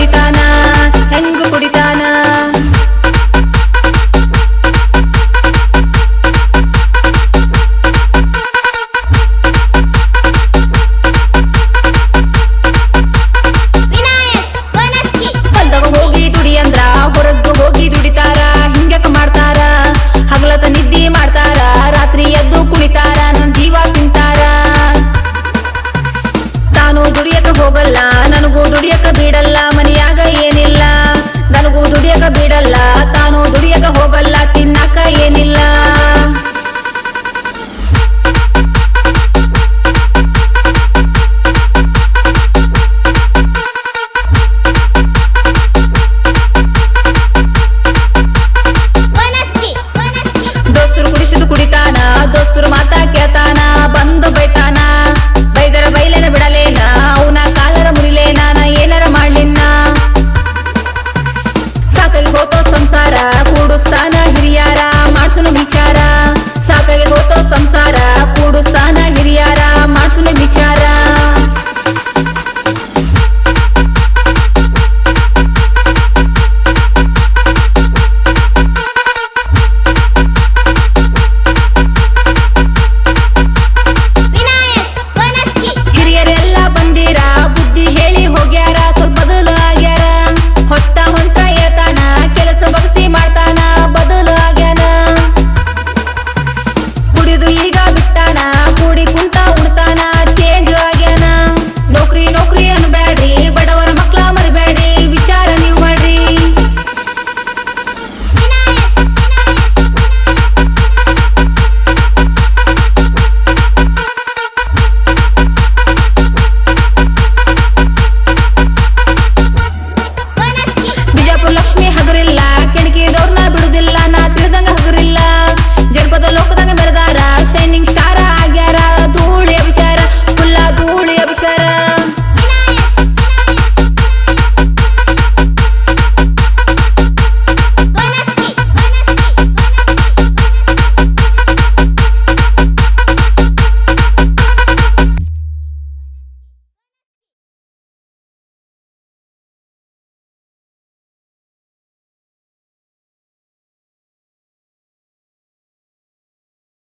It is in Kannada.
ಕುಡಿತಾನ ಹೆಂಗ ಕುಡಿತಾನ ಹೊಲ್ದಾಗ ಹೋಗಿ ದುಡಿ ಅಂದ್ರ ಹೊರಗ ಹೋಗಿ ದುಡಿತಾರ ಹಿಂಗ್ಯಾಕ ಮಾಡ್ತಾರ ಹಗಲತ ನಿದ್ದಿ ಮಾಡ್ತಾರ ರಾತ್ರಿ ಎದ್ದು ಕುಳಿತಾರ ನನ್ ಜೀವ ತಿಂತಾರ ತಾನು ದುಡಿಯಕ ಹೋಗಲ್ಲ ನನಗೂ ದುಡಿಯಕ ಬಿಡಲ್ಲ ಮನೆಯಾಗ ಏನಿಲ್ಲ ನನಗೂ ದುಡಿಯಕ ಬಿಡಲ್ಲ ತಾನು ದುಡಿಯಕ ಹೋಗಲ್ಲ ತಿನ್ನಕ ಏನಿಲ್ಲ